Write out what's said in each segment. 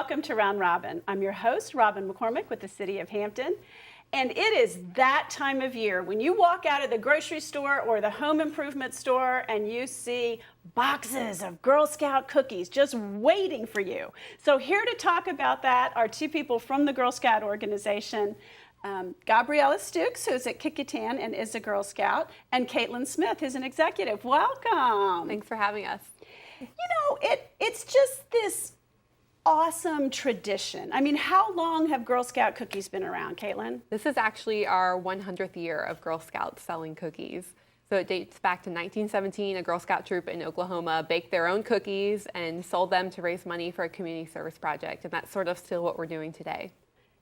welcome to Round Robin. I'm your host, Robin McCormick with the City of Hampton. And it is that time of year when you walk out of the grocery store or the home improvement store and you see boxes of Girl Scout cookies just waiting for you. So here to talk about that are two people from the Girl Scout organization, Gabriella Stukes, who's at Kecoughtan and is a Girl Scout, and Kaitlin Smith, who's an executive. Welcome. Thanks for having us. You know, it's just this awesome tradition. I mean, how long have Girl Scout cookies been around, Kaitlin? This is actually our 100th year of Girl Scouts selling cookies. So it dates back to 1917. A Girl Scout troop in Oklahoma baked their own cookies and sold them to raise money for a community service project. And that's sort of still what we're doing today.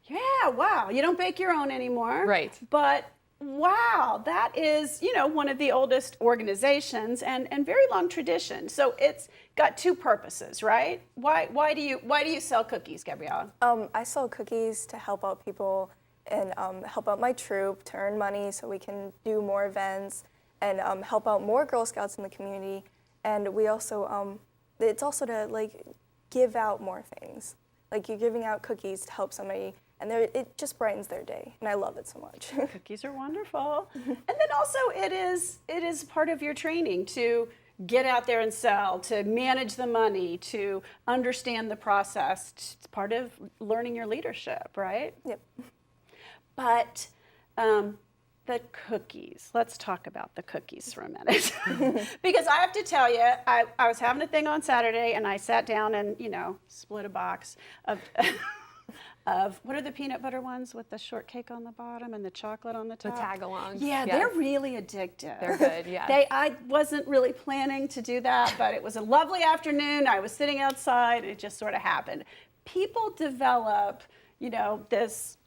Yeah, wow. You don't bake your own anymore. Right. But wow, that is, you know, one of the oldest organizations and very long tradition. So it's got two purposes, right? Why do you sell cookies, Gabriella? I sell cookies to help out people and help out my troop to earn money so we can do more events and help out more Girl Scouts in the community. And we also, it's also to like give out more things. Like you're giving out cookies to help somebody, and it just brightens their day, and I love it so much. Cookies are wonderful. And then also it is part of your training to get out there and sell, to manage the money, to understand the process. It's part of learning your leadership, right? Yep. But the cookies, let's talk about the cookies for a minute. Because I have to tell you, I was having a thing on Saturday, and I sat down and, you know, split a box of of, what are the peanut butter ones with the shortcake on the bottom and the chocolate on the top? The tag-alongs. Yeah, yes. They're really addictive. They're good, yeah. I wasn't really planning to do that, but it was a lovely afternoon. I was sitting outside. It just sort of happened. People develop, you know, this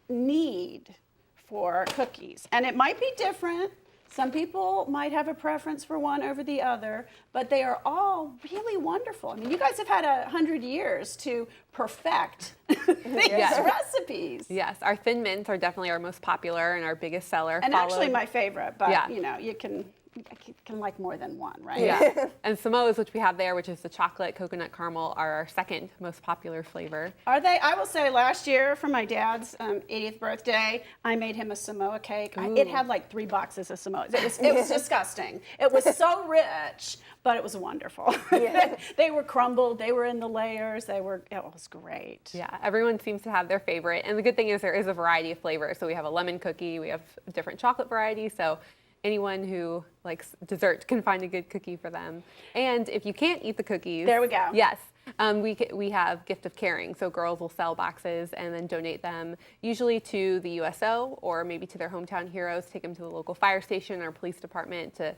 need for cookies, and it might be different. Some people might have a preference for one over the other, but they are all really wonderful. I mean, you guys have had 100 years to perfect these recipes. Yes, our Thin Mints are definitely our most popular and our biggest seller. And actually my favorite, but Yeah. you know, you can like more than one, right? Yeah. And Samoas, which we have there, which is the chocolate coconut caramel, are our second most popular flavor. Are they? I will say last year for my dad's 80th birthday, I made him a Samoa cake. It had like 3 boxes of Samoas. It was disgusting. It was so rich, but it was wonderful. Yeah. They were crumbled. They were in the layers. It was great. Yeah, everyone seems to have their favorite. And the good thing is there is a variety of flavors. So we have a lemon cookie, we have different chocolate varieties. So anyone who likes dessert can find a good cookie for them. And if you can't eat the cookies, there we go. Yes, we have gift of caring. So girls will sell boxes and then donate them usually to the USO or maybe to their hometown heroes, take them to the local fire station or police department to,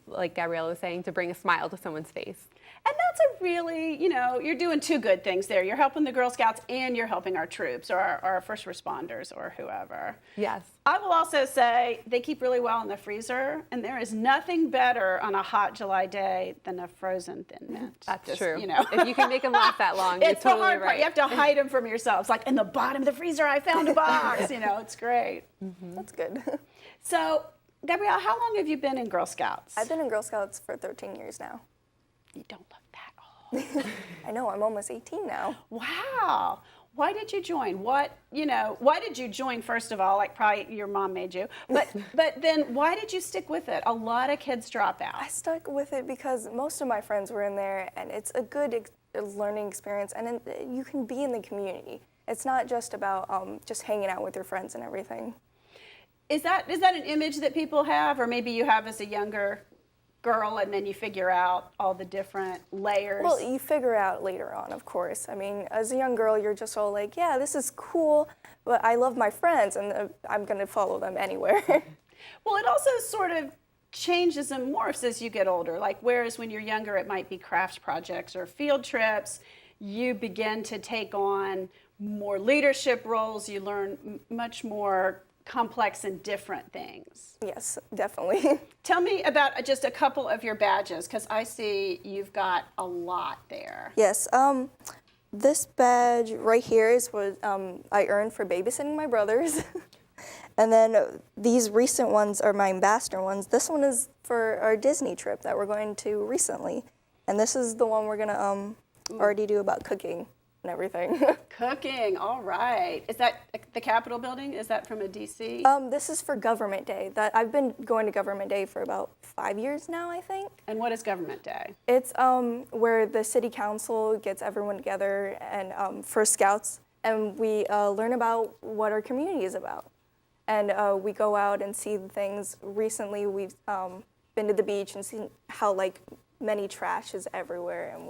like Gabriella was saying, to bring a smile to someone's face. And that's a really, you know, you're doing two good things there. You're helping the Girl Scouts and you're helping our troops or our first responders or whoever. Yes. I will also say they keep really well in the freezer, and there is nothing better on a hot July day than a frozen Thin Mint. That's true. You know. If you can make them last that long, It's you're the totally hard part. right. You have to hide them from yourselves. Like in the bottom of the freezer, I found a box. You know, it's great. That's good. So, Gabrielle, how long have you been in Girl Scouts? I've been in Girl Scouts for 13 years now. You don't look that old. I know, I'm almost 18 now. Wow. Why did you join? Why did you join, first of all? Like probably your mom made you. But then why did you stick with it? A lot of kids drop out. I stuck with it because most of my friends were in there, and it's a good learning experience, and you can be in the community. It's not just about just hanging out with your friends and everything. Is that an image that people have, or maybe you have as a younger girl and then you figure out all the different layers? Well, you figure out later on, of course. I mean, as a young girl, you're just all like, yeah, this is cool, but I love my friends, and I'm going to follow them anywhere. Well, it also sort of changes and morphs as you get older. Like, whereas when you're younger, it might be craft projects or field trips, you begin to take on more leadership roles. You learn much more complex and different things. Yes, definitely. Tell me about just a couple of your badges, because I see you've got a lot there. Yes, this badge right here is what I earned for babysitting my brothers. And then these recent ones are my ambassador ones. This one is for our Disney trip that we're going to recently. And this is the one we're gonna already do about cooking. and everything. Cooking, all right. Is that the Capitol building? Is that from a DC? This is for Government Day. That I've been going to Government Day for about 5 years now, I think. And what is Government Day? It's where the city council gets everyone together and for Scouts, and we learn about what our community is about. And we go out and see the things. Recently, we've been to the beach and seen how like many trash is everywhere, and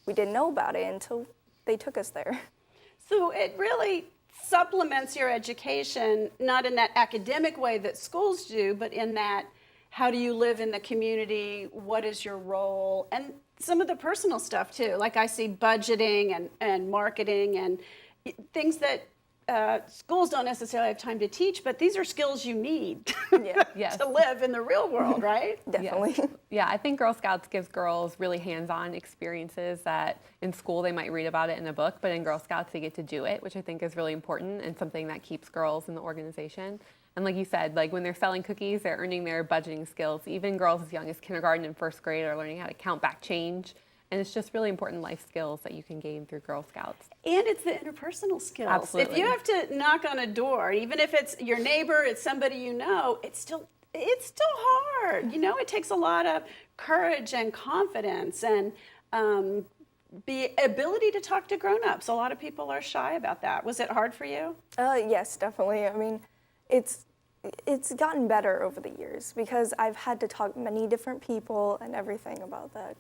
we didn't know about it until they took us there. So it really supplements your education, not in that academic way that schools do, but in that how do you live in the community, what is your role, and some of the personal stuff too. Like I see budgeting and marketing and things that schools don't necessarily have time to teach, but these are skills you need Yes. to live in the real world, right? Definitely. Yeah, I think Girl Scouts gives girls really hands-on experiences that in school they might read about it in a book, but in Girl Scouts they get to do it, which I think is really important and something that keeps girls in the organization. And like you said, like when they're selling cookies, they're earning their budgeting skills. Even girls as young as kindergarten and first grade are learning how to count back change. And it's just really important life skills that you can gain through Girl Scouts. And it's the interpersonal skills. Absolutely. If you have to knock on a door, even if it's your neighbor, it's somebody you know, it's still hard. You know, it takes a lot of courage and confidence and the ability to talk to grown-ups. A lot of people are shy about that. Was it hard for you? Yes, definitely. I mean, it's gotten better over the years because I've had to talk to many different people and everything about that.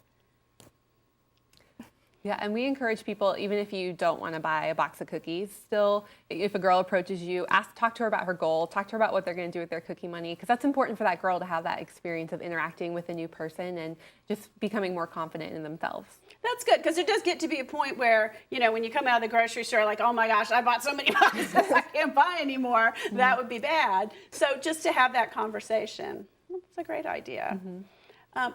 Yeah, and we encourage people, even if you don't want to buy a box of cookies, still, if a girl approaches you, talk to her about her goal, talk to her about what they're going to do with their cookie money, because that's important for that girl to have that experience of interacting with a new person and just becoming more confident in themselves. That's good, because it does get to be a point where, you know, when you come out of the grocery store, like, oh my gosh, I bought so many boxes, I can't buy anymore. That would be bad. So just to have that conversation, that's a great idea.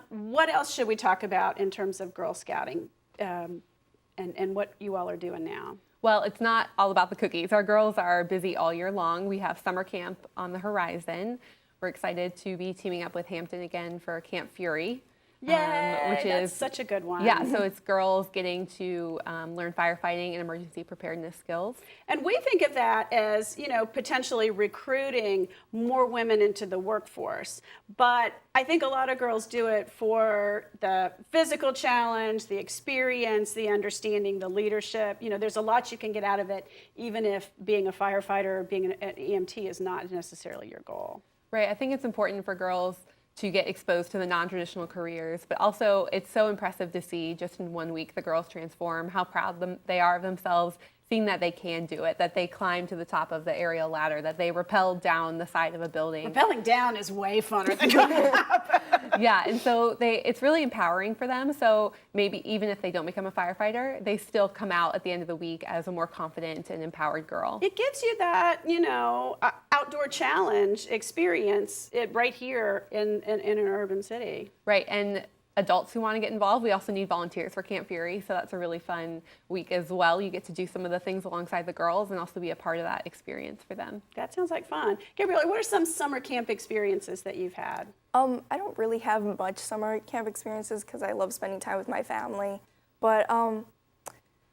What else should we talk about in terms of Girl Scouting? And what you all are doing now? Well, it's not all about the cookies. Our girls are busy all year long. We have summer camp on the horizon. We're excited to be teaming up with Hampton again for Camp Fury. Yay, which that's is such a good one. Yeah, so it's girls getting to learn firefighting and emergency preparedness skills. And we think of that as, you know, potentially recruiting more women into the workforce. But I think a lot of girls do it for the physical challenge, the experience, the understanding, the leadership. You know, there's a lot you can get out of it, even if being a firefighter or being an EMT is not necessarily your goal. Right, I think it's important for girls to get exposed to the non-traditional careers, but also it's so impressive to see just in 1 week the girls transform, how proud they are of themselves, seeing that they can do it, that they climbed to the top of the aerial ladder, that they rappelled down the side of a building. Rappelling down is way funner than going up. Yeah, and so it's really empowering for them. So maybe even if they don't become a firefighter, they still come out at the end of the week as a more confident and empowered girl. It gives you that, you know, outdoor challenge experience right here in an urban city. Right, and adults who want to get involved, we also need volunteers for Camp Fury, so that's a really fun week as well. You get to do some of the things alongside the girls and also be a part of that experience for them. That sounds like fun. Gabriella, what are some summer camp experiences that you've had? I don't really have much summer camp experiences because I love spending time with my family. But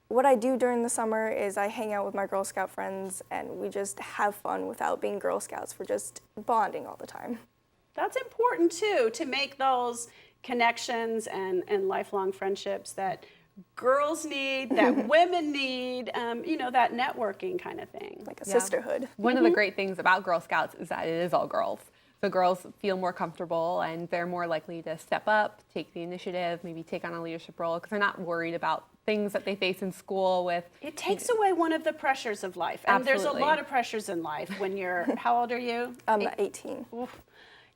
what I do during the summer is I hang out with my Girl Scout friends and we just have fun without being Girl Scouts. We're just bonding all the time. That's important too, to make those connections and lifelong friendships that girls need, that women need, you know, that networking kind of thing. Like a sisterhood. One of the great things about Girl Scouts is that it is all girls. So girls feel more comfortable and they're more likely to step up, take the initiative, maybe take on a leadership role because they're not worried about things that they face in school with. It takes away one of the pressures of life. And there's a Absolutely. lot of pressures in life when you're, how old are you? 18. Oof.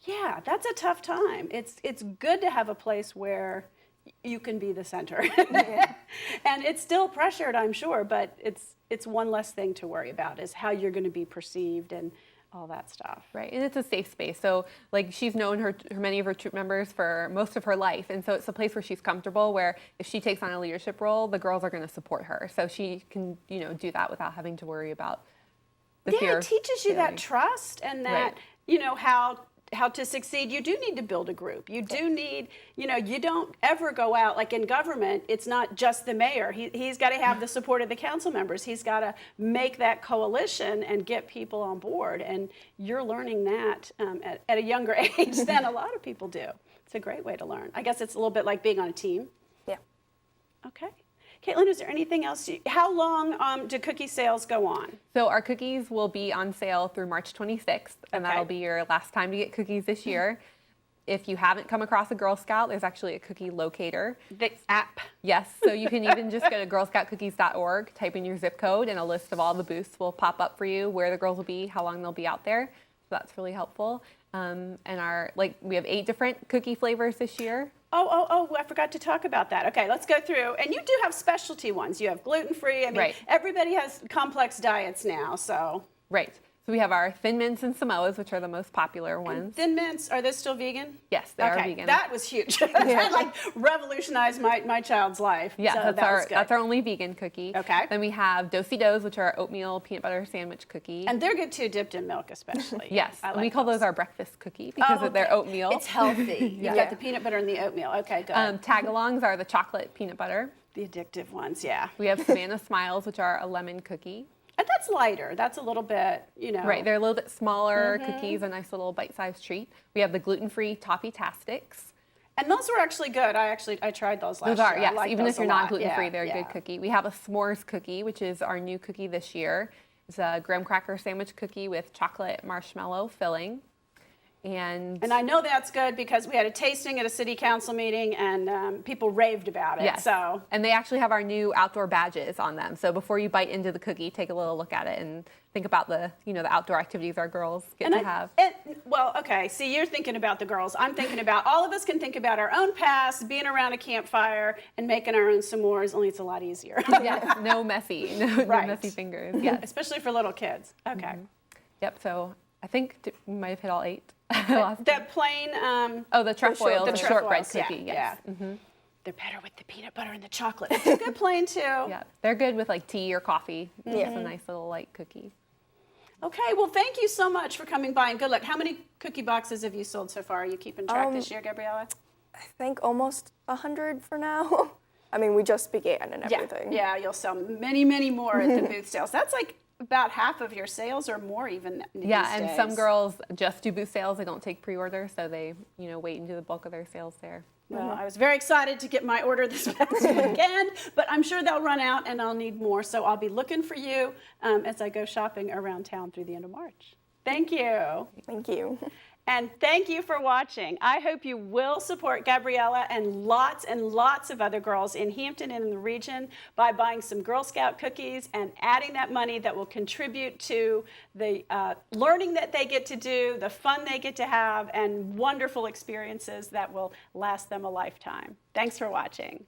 Yeah, that's a tough time. It's good to have a place where you can be the center. And it's still pressured, I'm sure, but it's one less thing to worry about is how you're going to be perceived and all that stuff. Right, and it's a safe space. So like she's known many of her troop members for most of her life. And so it's a place where she's comfortable, where if she takes on a leadership role, the girls are going to support her. So she can, you know, do that without having to worry about the fear. Yeah, it teaches you that trust and that, you know, how to succeed, you do need to build a group. You do need, you don't ever go out, like in government, it's not just the mayor. He's got to have the support of the council members. He's got to make that coalition and get people on board. And you're learning that at a younger age than a lot of people do. It's a great way to learn. I guess it's a little bit like being on a team. Yeah. Okay. Kaitlin, is there anything else? How long do cookie sales go on? So our cookies will be on sale through March 26th, and that'll be your last time to get cookies this year. If you haven't come across a Girl Scout, there's actually a cookie locator. The app. Yes, so you can even just go to girlscoutcookies.org, type in your zip code, and a list of all the booths will pop up for you, where the girls will be, how long they'll be out there. So that's really helpful. And we have 8 different cookie flavors this year. Oh, I forgot to talk about that. Okay, let's go through. And you do have specialty ones. You have gluten-free. I mean, Right. Everybody has complex diets now, so. Right. So we have our Thin Mints and Samoas, which are the most popular ones. Thin Mints, are those still vegan? Yes, they are vegan. That was huge. That like revolutionized my child's life. Yeah, so that's our only vegan cookie. Okay. Then we have Do-si-dos, which are our oatmeal peanut butter sandwich cookie. And they're good too, dipped in milk especially. Yes, I we call those our breakfast cookie because of their oatmeal. It's healthy. You got the peanut butter and the oatmeal. Okay, good. Tagalongs are the chocolate peanut butter. The addictive ones, yeah. We have Savannah Smiles, which are a lemon cookie. And that's lighter. That's a little bit, Right, they're a little bit smaller cookies, a nice little bite-sized treat. We have the gluten-free Toffee-tastics. And those were actually good. I tried those last year. Those are, yes. I like Even those if you're a not lot. gluten-free, they're a good cookie. We have a s'mores cookie, which is our new cookie this year. It's a graham cracker sandwich cookie with chocolate marshmallow filling. And I know that's good because we had a tasting at a city council meeting and people raved about it. yes. So. And they actually have our new outdoor badges on them. So before you bite into the cookie, take a little look at it and think about the outdoor activities our girls get to have. Well, okay. See, you're thinking about the girls. I'm thinking about all of us can think about our own past, being around a campfire and making our own s'mores. Only it's a lot easier. Yes, no messy messy fingers. Yes, especially for little kids. Okay. Mm-hmm. Yep. So I think we might have hit all 8. That plain. The trefoils, the shortbread trefoils, cookie. Yeah. Yes. Yeah. Mm-hmm. They're better with the peanut butter and the chocolate. It's a good plain too. Yeah, they're good with like tea or coffee. Yeah. It's a nice little light cookie. Okay, well, thank you so much for coming by and good luck. How many cookie boxes have you sold so far? Are you keeping track this year, Gabriella? I think almost 100 for now. I mean, we just began and everything. Yeah, you'll sell many, many more at the booth sales. That's like about half of your sales or more even these days. Some girls just do booth sales. They don't take pre-order, so they wait and do the bulk of their sales there. Well, I was very excited to get my order this past weekend, but I'm sure they'll run out and I'll need more. So I'll be looking for you as I go shopping around town through the end of March. Thank you. Thank you. And thank you for watching. I hope you will support Gabriella and lots of other girls in Hampton and in the region by buying some Girl Scout cookies and adding that money that will contribute to the learning that they get to do, the fun they get to have, and wonderful experiences that will last them a lifetime. Thanks for watching.